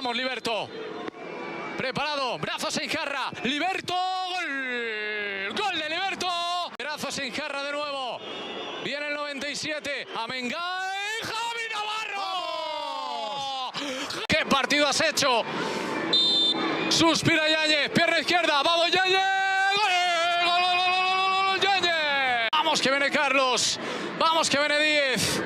Vamos, Liberto. Preparado, brazos en jarra. Liberto, gol. Gol de Liberto. Brazos en jarra de nuevo. Viene el 97. Amengay. Javi Navarro. ¡Vamos! ¿Qué partido has hecho? Suspira Yáñez. Pierna izquierda. Vamos, Yáñez. Gol, gol, gol, gol, gol, Yáñez. Vamos que viene Carlos. Vamos que viene 10.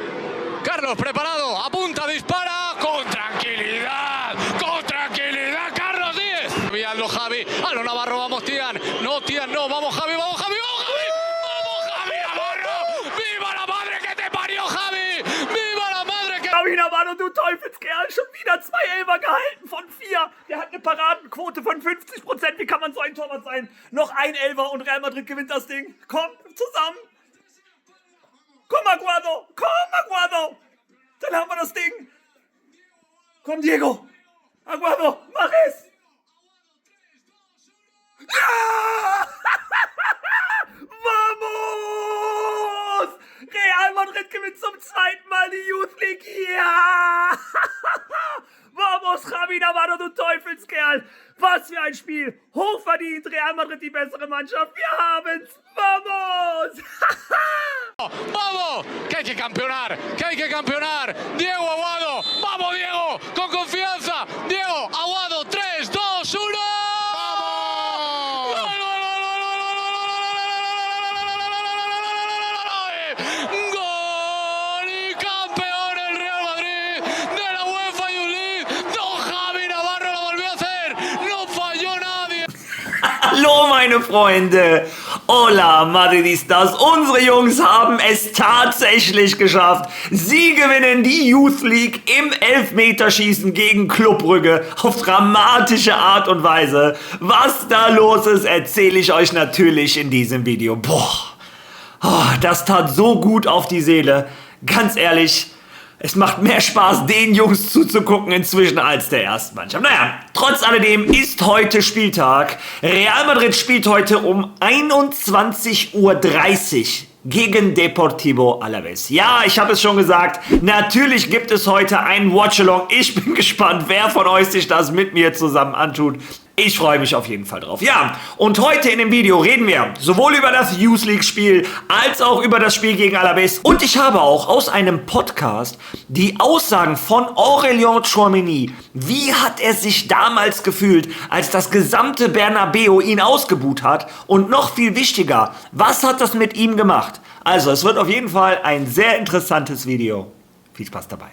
Carlos preparado. Apunta, dispara. Con tranquilidad. Con tranquilidad. Carlos 10. Hazlo, Javi. Hazlo, Navarro. Vamos, Tian. No, Tian, no. Vamos, Javi. Vamos, Javi. Vamos, Javi. Vamos, Javi Navarro. ¡Viva la madre que te parió, Javi! ¡Viva la madre que... Javi Navarro, du Teufelskerl, schon wieder 2 Elfer gehalten von 4. Der hat eine Paradenquote von 50%. Wie kann man so ein Torwart sein? Noch ein Elfer und Real Madrid gewinnt das Ding. Komm, zusammen. Komm, Aguado. Komm, Aguado. Dann haben wir das Ding. Komm, Diego. Aguado, mach es. Ja! Vamos! Real Madrid gewinnt zum 2. Mal die Youth League. Ja! Vamos, Javi Navarro, du Teufelskerl. Was für ein Spiel. Hochverdient, Real Madrid die bessere Mannschaft. Wir haben's. Vamos! ¡Vamos! ¡Que hay que campeonar! ¡Que hay que campeonar! ¡Diego Aguado! ¡Vamos, Diego! ¡Con confianza! ¡Diego Aguado! 3, 2, 1. ¡Vamos! ¡Gol! ¡Y campeón el Real Madrid de la UEFA Youth League! ¡Don Javi Navarro lo volvió a hacer! ¡No falló nadie! Hallo meine Freunde, hola Madridistas, unsere Jungs haben es tatsächlich geschafft. Sie gewinnen die Youth League im Elfmeterschießen gegen Club Brügge auf dramatische Art und Weise. Was da los ist, erzähle ich euch natürlich in diesem Video. Boah, das tat so gut auf die Seele, ganz ehrlich. Es macht mehr Spaß, den Jungs zuzugucken inzwischen als der ersten Mannschaft. Naja, trotz alledem ist heute Spieltag. Real Madrid spielt heute um 21:30 Uhr gegen Deportivo Alavés. Ja, ich habe es schon gesagt, natürlich gibt es heute einen Watchalong. Ich bin gespannt, wer von euch sich das mit mir zusammen antut. Ich freue mich auf jeden Fall drauf. Ja, und heute in dem Video reden wir sowohl über das Youth League Spiel als auch über das Spiel gegen Alavés. Und ich habe auch aus einem Podcast die Aussagen von Aurélien Tchouaméni. Wie hat er sich damals gefühlt, als das gesamte Bernabeu ihn ausgebuht hat? Und noch viel wichtiger, was hat das mit ihm gemacht? Also, es wird auf jeden Fall ein sehr interessantes Video. Viel Spaß dabei.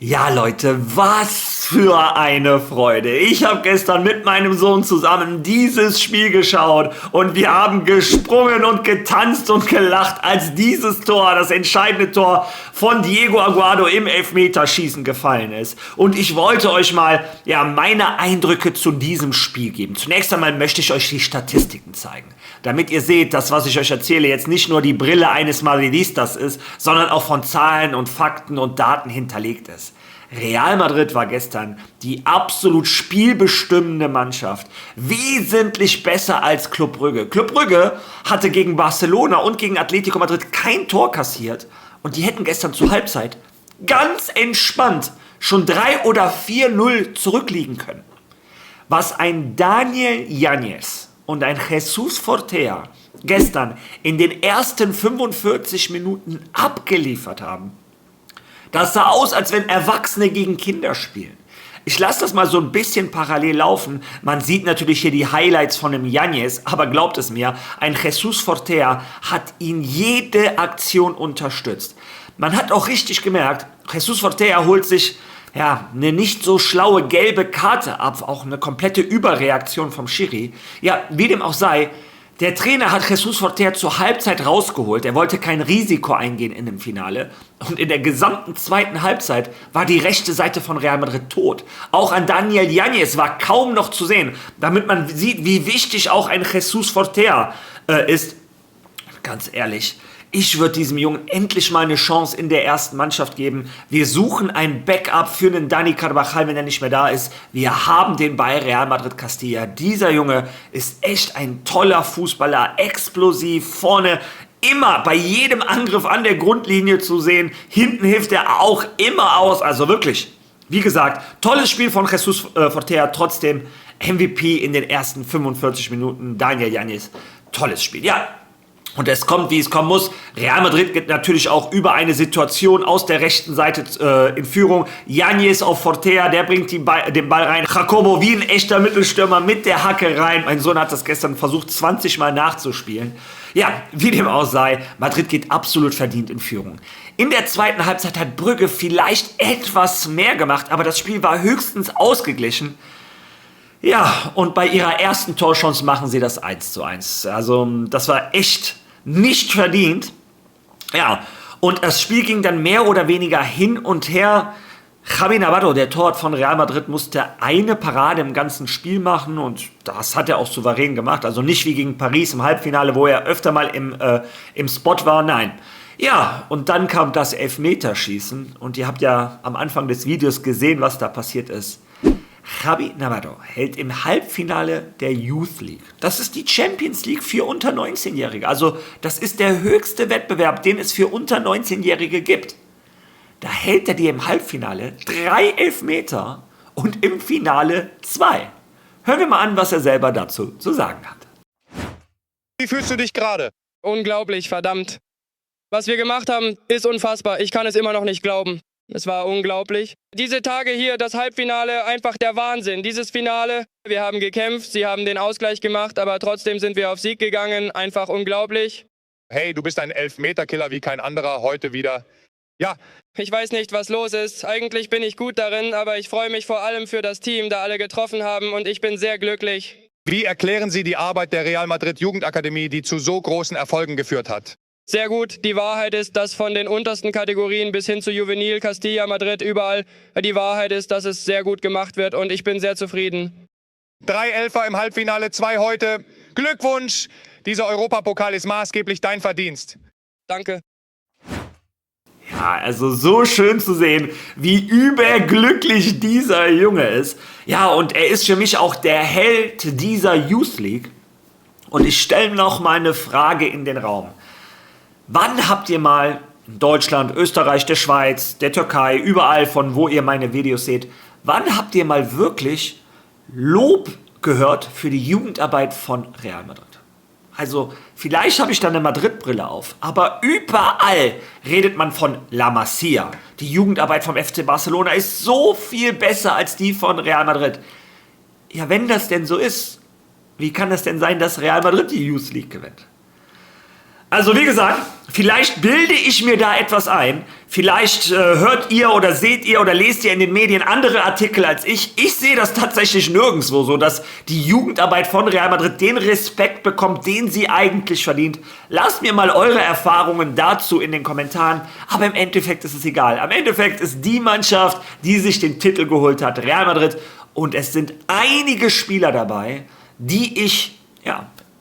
Ja Leute, was für eine Freude. Ich habe gestern mit meinem Sohn zusammen dieses Spiel geschaut und wir haben gesprungen und getanzt und gelacht, als dieses Tor, das entscheidende Tor von Diego Aguado im Elfmeterschießen gefallen ist. Und ich wollte euch mal meine Eindrücke zu diesem Spiel geben. Zunächst einmal möchte ich euch die Statistiken zeigen, damit ihr seht, dass was ich euch erzähle jetzt nicht nur die Brille eines Madridistas ist, sondern auch von Zahlen und Fakten und Daten hinterlegt ist. Real Madrid war gestern die absolut spielbestimmende Mannschaft. Wesentlich besser als Club Brügge. Club Brügge hatte gegen Barcelona und gegen Atletico Madrid kein Tor kassiert. Und die hätten gestern zur Halbzeit ganz entspannt schon 3 oder 4-0 zurückliegen können. Was ein Daniel Yáñez und ein Jesús Fortea gestern in den ersten 45 Minuten abgeliefert haben, das sah aus, als wenn Erwachsene gegen Kinder spielen. Ich lasse das mal so ein bisschen parallel laufen. Man sieht natürlich hier die Highlights von dem Yáñez, aber glaubt es mir, ein Jesús Fortea hat ihn jede Aktion unterstützt. Man hat auch richtig gemerkt, Jesús Fortea holt sich eine nicht so schlaue gelbe Karte ab, auch eine komplette Überreaktion vom Schiri. Ja, wie dem auch sei, der Trainer hat Jesús Fortea zur Halbzeit rausgeholt. Er wollte kein Risiko eingehen in dem Finale. Und in der gesamten zweiten Halbzeit war die rechte Seite von Real Madrid tot. Auch an Daniel Yáñez war kaum noch zu sehen, damit man sieht, wie wichtig auch ein Jesús Fortea ist. Ganz ehrlich, Ich würde diesem Jungen endlich mal eine Chance in der ersten Mannschaft geben. Wir suchen ein Backup für einen Dani Carvajal, wenn er nicht mehr da ist. Wir haben den bei Real Madrid Castilla. Dieser Junge ist echt ein toller Fußballer, explosiv, vorne immer bei jedem Angriff an der Grundlinie zu sehen. Hinten hilft er auch immer aus, also wirklich. Wie gesagt, tolles Spiel von Jesus Fortea, trotzdem MVP in den ersten 45 Minuten, Daniel Yanez. Tolles Spiel, ja. Und es kommt, wie es kommen muss. Real Madrid geht natürlich auch über eine Situation aus der rechten Seite in Führung. Yanez auf Fortea, der bringt den Ball rein. Jacobo wie ein echter Mittelstürmer mit der Hacke rein. Mein Sohn hat das gestern versucht, 20 Mal nachzuspielen. Ja, wie dem auch sei, Madrid geht absolut verdient in Führung. In der zweiten Halbzeit hat Brügge vielleicht etwas mehr gemacht, aber das Spiel war höchstens ausgeglichen. Ja, und bei ihrer ersten Torchance machen sie das 1:1. Also, das war echt nicht verdient. Ja, und das Spiel ging dann mehr oder weniger hin und her. Javi Navarro, der Torwart von Real Madrid, musste eine Parade im ganzen Spiel machen und das hat er auch souverän gemacht. Also nicht wie gegen Paris im Halbfinale, wo er öfter mal im Spot war, nein. Ja, und dann kam das Elfmeterschießen und ihr habt ja am Anfang des Videos gesehen, was da passiert ist. Javi Navarro hält im Halbfinale der Youth League. Das ist die Champions League für unter 19-Jährige. Also das ist der höchste Wettbewerb, den es für unter 19-Jährige gibt. Da hält er dir im Halbfinale 3 Elfmeter und im Finale 2. Hören wir mal an, was er selber dazu zu sagen hat. Wie fühlst du dich gerade? Unglaublich, verdammt. Was wir gemacht haben, ist unfassbar. Ich kann es immer noch nicht glauben. Es war unglaublich. Diese Tage hier, das Halbfinale, einfach der Wahnsinn. Dieses Finale, wir haben gekämpft, sie haben den Ausgleich gemacht, aber trotzdem sind wir auf Sieg gegangen. Einfach unglaublich. Hey, du bist ein Elfmeterkiller wie kein anderer, heute wieder. Ja. Ich weiß nicht, was los ist. Eigentlich bin ich gut darin, aber ich freue mich vor allem für das Team, da alle getroffen haben und ich bin sehr glücklich. Wie erklären Sie die Arbeit der Real Madrid Jugendakademie, die zu so großen Erfolgen geführt hat? Sehr gut. Die Wahrheit ist, dass von den untersten Kategorien bis hin zu Juvenil, Castilla, Madrid, überall, die Wahrheit ist, dass es sehr gut gemacht wird und ich bin sehr zufrieden. 3 Elfer im Halbfinale, 2 heute. Glückwunsch! Dieser Europapokal ist maßgeblich dein Verdienst. Danke. Ja, also so schön zu sehen, wie überglücklich dieser Junge ist. Ja, und er ist für mich auch der Held dieser Youth League. Und ich stelle noch mal eine Frage in den Raum. Wann habt ihr mal in Deutschland, Österreich, der Schweiz, der Türkei, überall von wo ihr meine Videos seht, wann habt ihr mal wirklich Lob gehört für die Jugendarbeit von Real Madrid? Also vielleicht habe ich da eine Madrid-Brille auf, aber überall redet man von La Masia. Die Jugendarbeit vom FC Barcelona ist so viel besser als die von Real Madrid. Ja, wenn das denn so ist, wie kann es denn sein, dass Real Madrid die Youth League gewinnt? Also wie gesagt, vielleicht bilde ich mir da etwas ein. Vielleicht hört ihr oder seht ihr oder lest ihr in den Medien andere Artikel als ich. Ich sehe das tatsächlich nirgendwo so, dass die Jugendarbeit von Real Madrid den Respekt bekommt, den sie eigentlich verdient. Lasst mir mal eure Erfahrungen dazu in den Kommentaren. Aber im Endeffekt ist es egal. Am Endeffekt ist die Mannschaft, die sich den Titel geholt hat, Real Madrid. Und es sind einige Spieler dabei, die ich,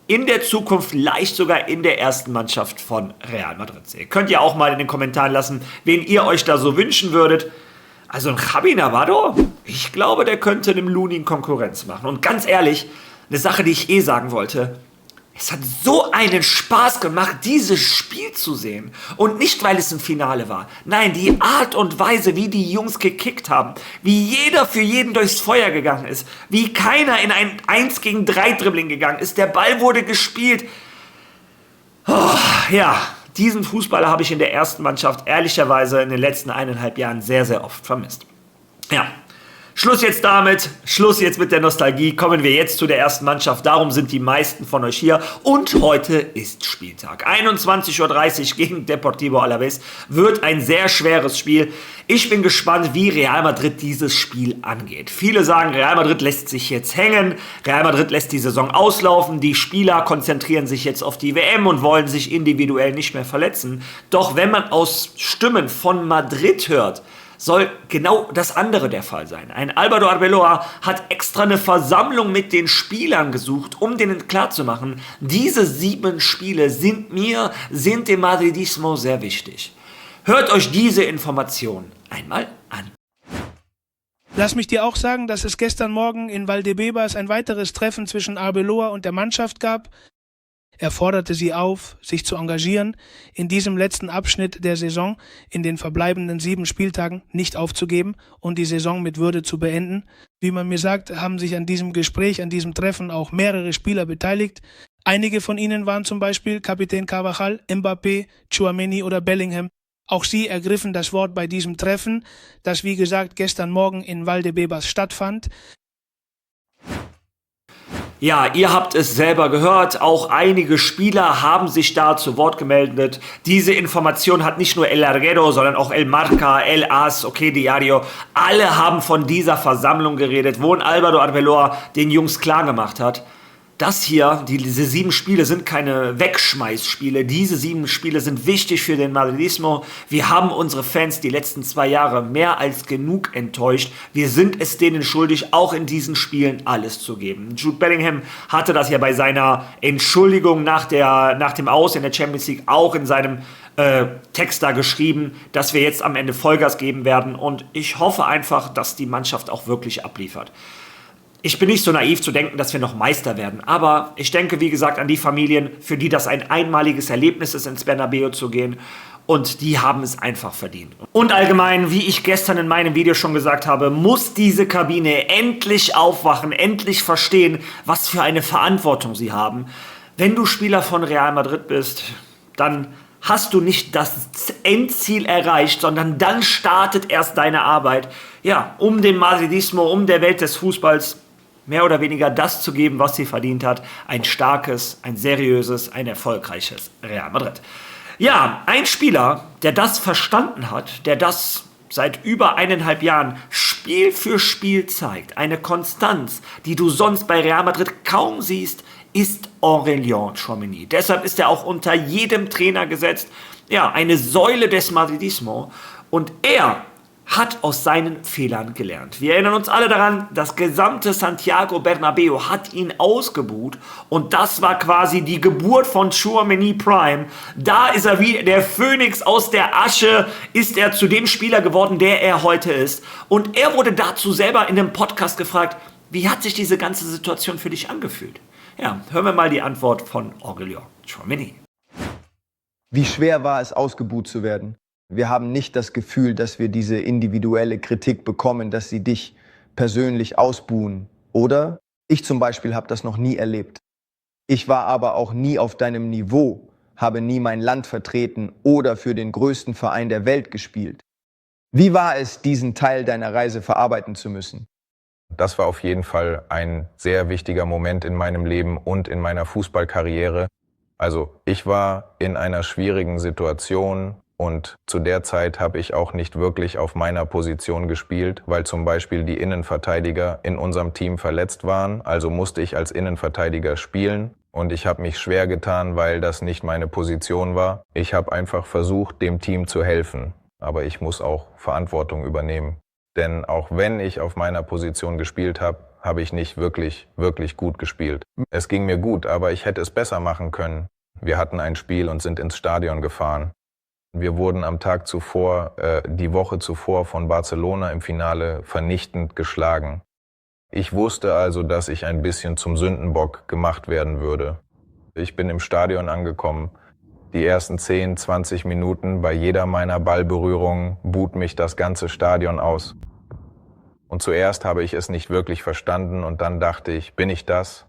in der Zukunft vielleicht sogar in der ersten Mannschaft von Real Madrid sehe. Könnt ihr auch mal in den Kommentaren lassen, wen ihr euch da so wünschen würdet. Also ein Javi Navarro, ich glaube, der könnte einem Lunin Konkurrenz machen. Und ganz ehrlich, eine Sache, die ich sagen wollte, es hat so einen Spaß gemacht, dieses Spiel zu sehen. Und nicht, weil es ein Finale war. Nein, die Art und Weise, wie die Jungs gekickt haben. Wie jeder für jeden durchs Feuer gegangen ist. Wie keiner in ein 1-gegen-3 Dribbling gegangen ist. Der Ball wurde gespielt. Oh, ja, diesen Fußballer habe ich in der ersten Mannschaft ehrlicherweise in den letzten 1,5 Jahren sehr, sehr oft vermisst. Ja. Schluss jetzt damit, Schluss jetzt mit der Nostalgie, kommen wir jetzt zu der ersten Mannschaft, darum sind die meisten von euch hier und heute ist Spieltag. 21:30 Uhr gegen Deportivo Alavés wird ein sehr schweres Spiel. Ich bin gespannt, wie Real Madrid dieses Spiel angeht. Viele sagen, Real Madrid lässt sich jetzt hängen, Real Madrid lässt die Saison auslaufen, die Spieler konzentrieren sich jetzt auf die WM und wollen sich individuell nicht mehr verletzen. Doch wenn man aus Stimmen von Madrid hört, soll genau das andere der Fall sein. Ein Álvaro Arbeloa hat extra eine Versammlung mit den Spielern gesucht, um denen klarzumachen, diese 7 Spiele sind dem Madridismo sehr wichtig. Hört euch diese Information einmal an. Lass mich dir auch sagen, dass es gestern Morgen in Valdebebas ein weiteres Treffen zwischen Arbeloa und der Mannschaft gab. Er forderte sie auf, sich zu engagieren, in diesem letzten Abschnitt der Saison, in den verbleibenden 7 Spieltagen nicht aufzugeben und die Saison mit Würde zu beenden. Wie man mir sagt, haben sich an diesem Gespräch, an diesem Treffen auch mehrere Spieler beteiligt. Einige von ihnen waren zum Beispiel Kapitän Carvajal, Mbappé, Tchouaméni oder Bellingham. Auch sie ergriffen das Wort bei diesem Treffen, das wie gesagt gestern Morgen in Valdebebas stattfand. Ja, ihr habt es selber gehört, auch einige Spieler haben sich da zu Wort gemeldet. Diese Information hat nicht nur El Larguero, sondern auch El Marca, El As, OK Diario. Alle haben von dieser Versammlung geredet, wo ein Álvaro Arbeloa den Jungs klargemacht hat. Das hier, diese 7 Spiele sind keine Wegschmeißspiele. Diese 7 Spiele sind wichtig für den Madridismo. Wir haben unsere Fans die letzten 2 Jahre mehr als genug enttäuscht. Wir sind es denen schuldig, auch in diesen Spielen alles zu geben. Jude Bellingham hatte das ja bei seiner Entschuldigung nach dem Aus in der Champions League auch in seinem Text da geschrieben, dass wir jetzt am Ende Vollgas geben werden. Und ich hoffe einfach, dass die Mannschaft auch wirklich abliefert. Ich bin nicht so naiv zu denken, dass wir noch Meister werden, aber ich denke, wie gesagt, an die Familien, für die das ein einmaliges Erlebnis ist, ins Bernabeu zu gehen, und die haben es einfach verdient. Und allgemein, wie ich gestern in meinem Video schon gesagt habe, muss diese Kabine endlich aufwachen, endlich verstehen, was für eine Verantwortung sie haben. Wenn du Spieler von Real Madrid bist, dann hast du nicht das Endziel erreicht, sondern dann startet erst deine Arbeit, ja, um den Madridismo, um der Welt des Fußballs mehr oder weniger das zu geben, was sie verdient hat. Ein starkes, ein seriöses, ein erfolgreiches Real Madrid. Ja, ein Spieler, der das verstanden hat, der das seit über 1,5 Jahren Spiel für Spiel zeigt, eine Konstanz, die du sonst bei Real Madrid kaum siehst, ist Aurélien Tchouaméni. Deshalb ist er auch unter jedem Trainer gesetzt. Ja, eine Säule des Madridismo. Und er hat aus seinen Fehlern gelernt. Wir erinnern uns alle daran, das gesamte Santiago Bernabéu hat ihn ausgebuht und das war quasi die Geburt von Tchouaméni Prime. Da ist er wie der Phönix aus der Asche, ist er zu dem Spieler geworden, der er heute ist. Und er wurde dazu selber in einem Podcast gefragt, wie hat sich diese ganze Situation für dich angefühlt? Ja, hören wir mal die Antwort von Aurélien Tchouaméni. Wie schwer war es, ausgebuht zu werden? Wir haben nicht das Gefühl, dass wir diese individuelle Kritik bekommen, dass sie dich persönlich ausbuhen. Oder? Ich zum Beispiel habe das noch nie erlebt. Ich war aber auch nie auf deinem Niveau, habe nie mein Land vertreten oder für den größten Verein der Welt gespielt. Wie war es, diesen Teil deiner Reise verarbeiten zu müssen? Das war auf jeden Fall ein sehr wichtiger Moment in meinem Leben und in meiner Fußballkarriere. Also ich war in einer schwierigen Situation. Und zu der Zeit habe ich auch nicht wirklich auf meiner Position gespielt, weil zum Beispiel die Innenverteidiger in unserem Team verletzt waren. Also musste ich als Innenverteidiger spielen. Und ich habe mich schwer getan, weil das nicht meine Position war. Ich habe einfach versucht, dem Team zu helfen. Aber ich muss auch Verantwortung übernehmen. Denn auch wenn ich auf meiner Position gespielt habe, habe ich nicht wirklich gut gespielt. Es ging mir gut, aber ich hätte es besser machen können. Wir hatten ein Spiel und sind ins Stadion gefahren. Wir wurden am Tag zuvor, die Woche zuvor von Barcelona im Finale vernichtend geschlagen. Ich wusste also, dass ich ein bisschen zum Sündenbock gemacht werden würde. Ich bin im Stadion angekommen. Die ersten 10, 20 Minuten bei jeder meiner Ballberührungen buht mich das ganze Stadion aus. Und zuerst habe ich es nicht wirklich verstanden und dann dachte ich, bin ich das?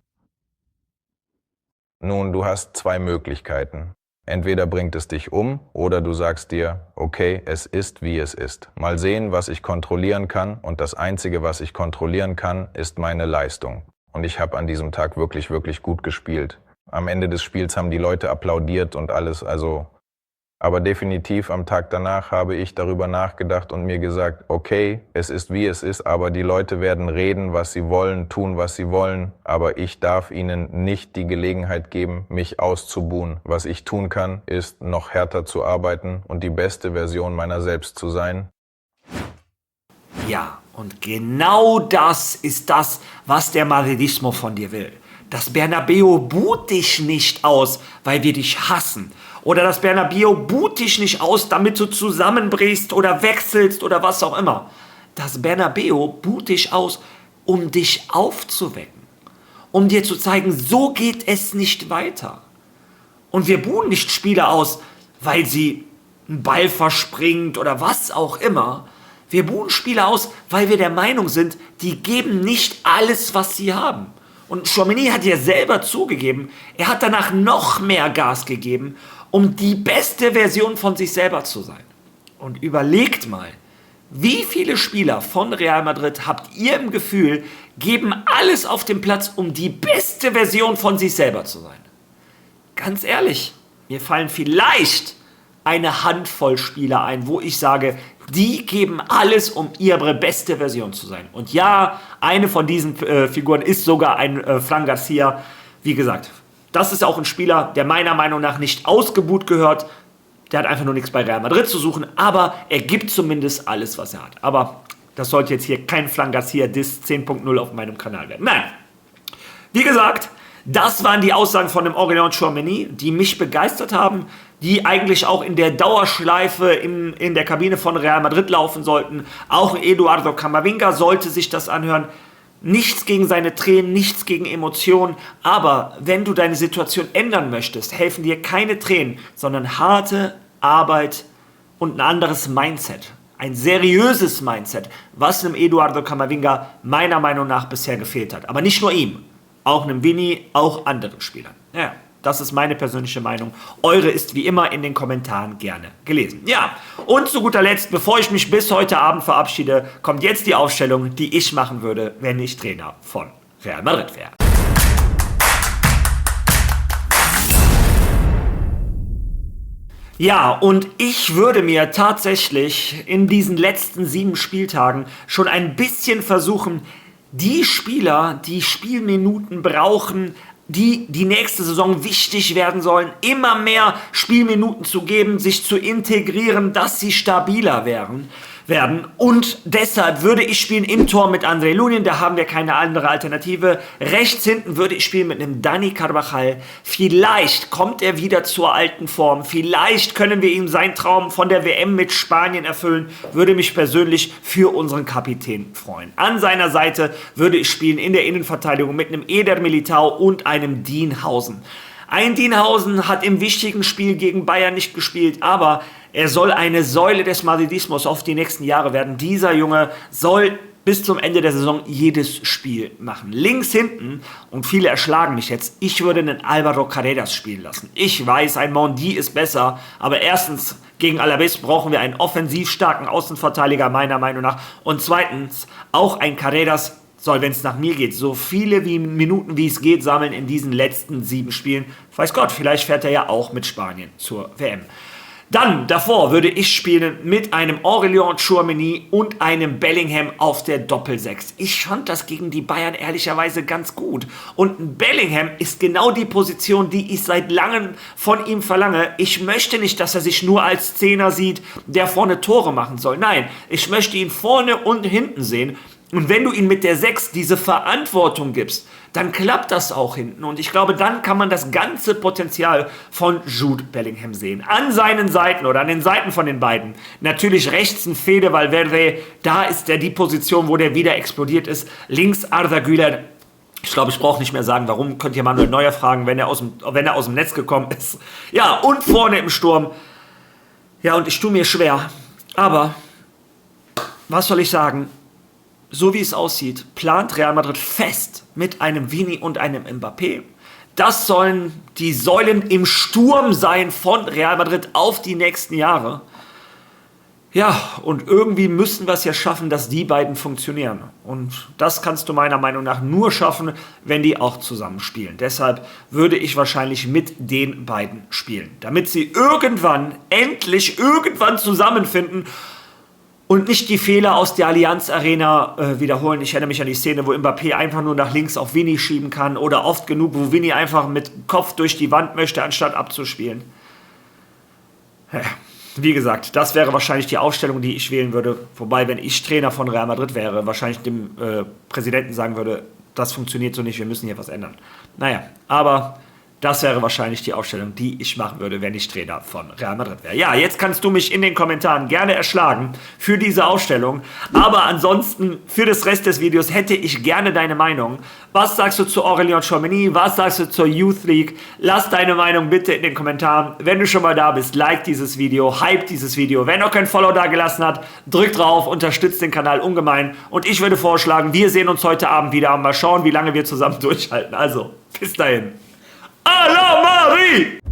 Nun, du hast 2 Möglichkeiten. Entweder bringt es dich um oder du sagst dir, okay, es ist, wie es ist. Mal sehen, was ich kontrollieren kann und das Einzige, was ich kontrollieren kann, ist meine Leistung. Und ich habe an diesem Tag wirklich gut gespielt. Am Ende des Spiels haben die Leute applaudiert und alles, aber definitiv am Tag danach habe ich darüber nachgedacht und mir gesagt, okay, es ist wie es ist, aber die Leute werden reden, was sie wollen, tun, was sie wollen, aber ich darf ihnen nicht die Gelegenheit geben, mich auszubuhen. Was ich tun kann, ist noch härter zu arbeiten und die beste Version meiner selbst zu sein. Ja, und genau das ist das, was der Madridismo von dir will. Das Bernabéu buht dich nicht aus, weil wir dich hassen. Oder das Bernabéu buht dich nicht aus, damit du zusammenbrichst oder wechselst oder was auch immer. Das Bernabéu buht dich aus, um dich aufzuwecken. Um dir zu zeigen, so geht es nicht weiter. Und wir buhen nicht Spieler aus, weil sie einen Ball verspringt oder was auch immer. Wir buhen Spieler aus, weil wir der Meinung sind, die geben nicht alles, was sie haben. Und Tchouaméni hat ja selber zugegeben, er hat danach noch mehr Gas gegeben, um die beste Version von sich selber zu sein. Und überlegt mal, wie viele Spieler von Real Madrid habt ihr im Gefühl, geben alles auf den Platz, um die beste Version von sich selber zu sein? Ganz ehrlich, mir fallen vielleicht eine Handvoll Spieler ein, wo ich sage, die geben alles, um ihre beste Version zu sein. Und ja, eine von diesen Figuren ist sogar ein Fran Garcia. Wie gesagt, das ist auch ein Spieler, der meiner Meinung nach nicht ausgebuht gehört. Der hat einfach nur nichts bei Real Madrid zu suchen, aber er gibt zumindest alles, was er hat. Aber das sollte jetzt hier kein Fran Garcia-Diss 10.0 auf meinem Kanal werden. Nein, wie gesagt, das waren die Aussagen von dem Aurélien Tchouaméni, die mich begeistert haben, die eigentlich auch in der Dauerschleife in der Kabine von Real Madrid laufen sollten. Auch Eduardo Camavinga sollte sich das anhören. Nichts gegen seine Tränen, nichts gegen Emotionen. Aber wenn du deine Situation ändern möchtest, helfen dir keine Tränen, sondern harte Arbeit und ein anderes Mindset. Ein seriöses Mindset, was einem Eduardo Camavinga meiner Meinung nach bisher gefehlt hat. Aber nicht nur ihm, auch einem Vini, auch anderen Spielern. Ja, das ist meine persönliche Meinung. Eure ist wie immer in den Kommentaren gerne gelesen. Ja, und zu guter Letzt, bevor ich mich bis heute Abend verabschiede, kommt jetzt die Aufstellung, die ich machen würde, wenn ich Trainer von Real Madrid wäre. Ja, und ich würde mir tatsächlich in diesen letzten 7 Spieltagen schon ein bisschen versuchen, die Spieler, die Spielminuten brauchen, die nächste Saison wichtig werden sollen, immer mehr Spielminuten zu geben, sich zu integrieren, dass sie stabiler werden. Und deshalb würde ich spielen im Tor mit André Lunin, da haben wir keine andere Alternative. Rechts hinten würde ich spielen mit einem Dani Carvajal. Vielleicht kommt er wieder zur alten Form. Vielleicht können wir ihm seinen Traum von der WM mit Spanien erfüllen. Würde mich persönlich für unseren Kapitän freuen. An seiner Seite würde ich spielen in der Innenverteidigung mit einem Eder Militao und einem Dienhausen. Ein Dienhausen hat im wichtigen Spiel gegen Bayern nicht gespielt, aber er soll eine Säule des Madridismos auf die nächsten Jahre werden. Dieser Junge soll bis zum Ende der Saison jedes Spiel machen. Links hinten, und viele erschlagen mich jetzt, ich würde einen Álvaro Carreras spielen lassen. Ich weiß, ein Mondi ist besser, aber erstens, gegen Alavés brauchen wir einen offensiv starken Außenverteidiger, meiner Meinung nach. Und zweitens, auch ein Carreras soll, wenn es nach mir geht, so viele Minuten wie es geht sammeln in diesen letzten 7 Spielen. Weiß Gott, vielleicht fährt er ja auch mit Spanien zur WM. Dann, davor würde ich spielen mit einem Aurélien Tchouaméni und einem Bellingham auf der Doppel-6. Ich fand das gegen die Bayern ehrlicherweise ganz gut. Und ein Bellingham ist genau die Position, die ich seit langem von ihm verlange. Ich möchte nicht, dass er sich nur als Zehner sieht, der vorne Tore machen soll. Nein, ich möchte ihn vorne und hinten sehen. Und wenn du ihm mit der 6 diese Verantwortung gibst, dann klappt das auch hinten. Und ich glaube, dann kann man das ganze Potenzial von Jude Bellingham sehen. An seinen Seiten oder an den Seiten von den beiden. Natürlich rechts ein Fede Valverde, da ist die Position, wo der wieder explodiert ist. Links Arda Güler. Ich glaube, ich brauche nicht mehr sagen, warum. Könnt ihr Manuel Neuer fragen, wenn er aus dem Netz gekommen ist. Ja, und vorne im Sturm. Ja, und ich tue mir schwer. Aber, was soll ich sagen? So wie es aussieht, plant Real Madrid fest mit einem Vini und einem Mbappé. Das sollen die Säulen im Sturm sein von Real Madrid auf die nächsten Jahre. Ja, und irgendwie müssen wir es ja schaffen, dass die beiden funktionieren. Und das kannst du meiner Meinung nach nur schaffen, wenn die auch zusammen spielen. Deshalb würde ich wahrscheinlich mit den beiden spielen, damit sie endlich irgendwann zusammenfinden und nicht die Fehler aus der Allianz Arena wiederholen. Ich erinnere mich an die Szene, wo Mbappé einfach nur nach links auf Vini schieben kann oder oft genug, wo Vini einfach mit Kopf durch die Wand möchte, anstatt abzuspielen. Ja. wie gesagt, das wäre wahrscheinlich die Aufstellung, die ich wählen würde. Wobei, wenn ich Trainer von Real Madrid wäre, wahrscheinlich dem Präsidenten sagen würde, das funktioniert so nicht, wir müssen hier was ändern. Naja, aber das wäre wahrscheinlich die Aufstellung, die ich machen würde, wenn ich Trainer von Real Madrid wäre. Ja, jetzt kannst du mich in den Kommentaren gerne erschlagen für diese Aufstellung. Aber ansonsten, für das Rest des Videos hätte ich gerne deine Meinung. Was sagst du zu Aurélien Tchouaméni? Was sagst du zur Youth League? Lass deine Meinung bitte in den Kommentaren. Wenn du schon mal da bist, like dieses Video, hype dieses Video. Wer noch kein Follow da gelassen hat, drück drauf, unterstützt den Kanal ungemein. Und ich würde vorschlagen, wir sehen uns heute Abend wieder. Mal schauen, wie lange wir zusammen durchhalten. Also, bis dahin. ¡A la Madrid!